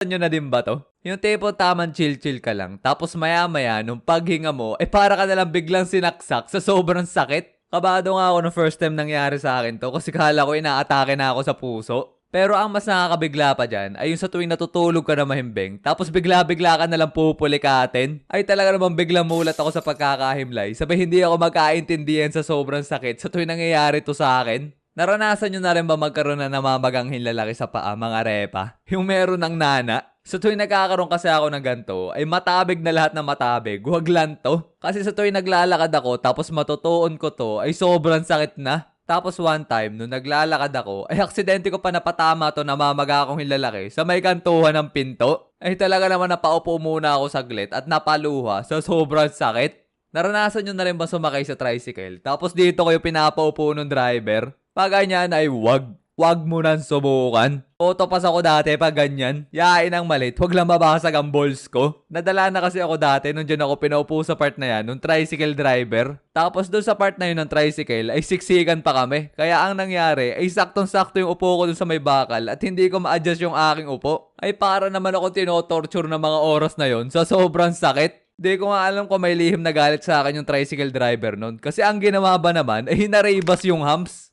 nyo na din ba to? Yung tipo tamang chill-chill ka lang, tapos maya-maya, nung paghinga mo, para ka nalang biglang sinaksak sa sobrang sakit. Kabado nga ako nung first time nangyari sa akin to kasi kala ko inaatake na ako sa puso. Pero ang mas nakakabigla pa dyan ay yung sa tuwing natutulog ka na mahimbing tapos bigla-bigla ka nalang pupulikatin. Ay talaga namang biglang mulat ako sa pagkakahimlay. Sabay hindi ako magkaintindihan sa sobrang sakit sa tuwing nangyayari to sa akin. Naranasan nyo na rin ba magkaroon na namamagang hinlalaki sa paa mga repa? Yung meron ng nana? Sa tuwing nagkakaroon kasi ako ng ganito, ay matabig na lahat ng matabig. Huwag lang to. Kasi sa tuwing naglalakad ako tapos matutuon ko to, ay sobrang sakit na. Tapos one time, nung naglalakad ako, ay aksidente ko pa napatama to namamaga akong hinlalaki sa may kantuhan ng pinto. Ay talaga naman napaupo muna ako saglit at napaluha sa sobrang sakit. Naranasan nyo na rin ba sumakay sa tricycle? Tapos dito kayo pinapaupo ng driver? Pag ganyan ay wag. Wag mo nang subukan. Autopass ako dati pag ganyan. Yain ang malit, wag lang mabasag ang balls ko. Nadala na kasi ako dati nung dyan ako pinaupo sa part na yan, nung tricycle driver. Tapos doon sa part na yun ng tricycle ay siksikan pa kami. Kaya ang nangyari ay saktong-sakto yung upo ko dun sa may bakal at hindi ko ma-adjust yung aking upo. Ay para naman ako tinotorture ng mga oras na yon sa sobrang sakit. Di ko nga alam kung may lihim na galit sa akin yung tricycle driver nun. Kasi ang ginawa ba naman ay nareibas yung humps.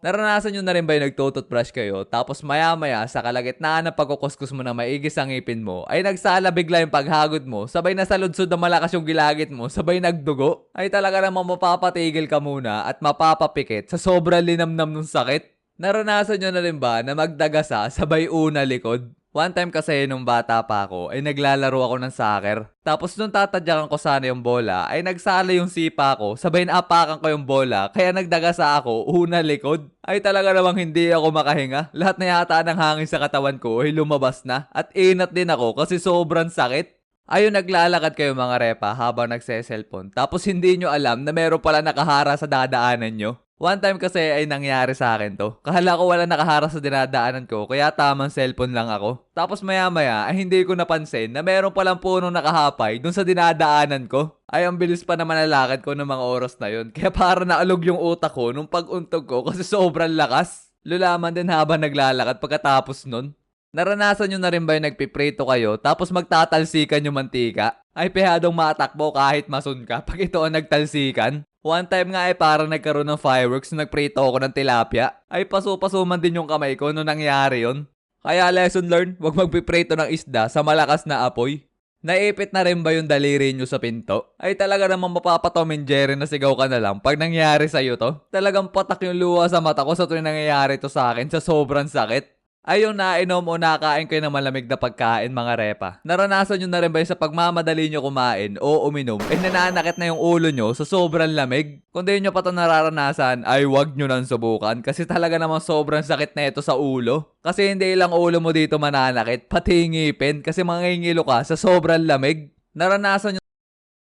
Naranasan nyo na rin ba yung nagtututbrush kayo tapos maya-maya sa kalagitnaan ng pagkukuskus mo na maigis ang ngipin mo ay nagsala bigla yung paghagod mo sabay na saludsod na malakas yung gilagit mo sabay nagdugo? Ay talaga namang mapapatigil ka muna at mapapapikit sa sobrang linamnam ng sakit. Naranasan nyo na rin ba na magdagasa sabay una likod? One time kasi nung bata pa ako ay naglalaro ako ng soccer. Tapos nung tatadyakan ko sana yung bola ay nagsala yung sipa ko sabay naapakan ko yung bola kaya nagdagasa ako una likod. Ay talaga namang hindi ako makahinga. Lahat na yata ng hangin sa katawan ko ay lumabas na at inat din ako kasi sobrang sakit. Ayun naglalakad kayo mga repa habang nagse-cellphone tapos hindi nyo alam na meron pala nakahara sa dadaanan nyo. One time kasi ay nangyari sa akin to. Kahala ko wala nakahara sa dinadaanan ko kaya tamang cellphone lang ako. Tapos maya-maya ay hindi ko napansin na meron palang punong nakahapay dun sa dinadaanan ko. Ay ang bilis pa naman nalakad ko ng mga oras na yun. Kaya para naalog yung utak ko nung pag-untog ko kasi sobrang lakas. Lulaman din habang naglalakad pagkatapos nun. Naranasan nyo na rin ba yung nagpiprito kayo tapos magtatalsikan yung mantika? Ay pehadong matakbo kahit masun ka pag ito ang nagtalsikan. One time nga ay parang nagkaroon ng fireworks nung nagprito ako ng tilapia. Ay paso-pasuman din yung kamay ko nung nangyari yon. Kaya lesson learned, wag magpiprito ng isda sa malakas na apoy. Naipit na rin ba yung daliri nyo sa pinto? Ay talaga namang mapapatom and Jerry na sigaw ka na lang pag nangyari sa'yo to. Talagang patak yung luha sa mata ko sa tuwing nangyayari to sa akin sa sobrang sakit. Ay yung nainom o nakain kayo ng malamig na pagkain mga repa. Naranasan nyo na rin ba yung sa pagmamadali nyo kumain o uminom ay nananakit na yung ulo nyo sa sobrang lamig? Kung di nyo pa ito nararanasan ay wag nyo nang subukan kasi talaga namang sobrang sakit na ito sa ulo. Kasi hindi lang ulo mo dito mananakit, pati ngipin kasi mangingilo ka sa sobrang lamig. Naranasan nyo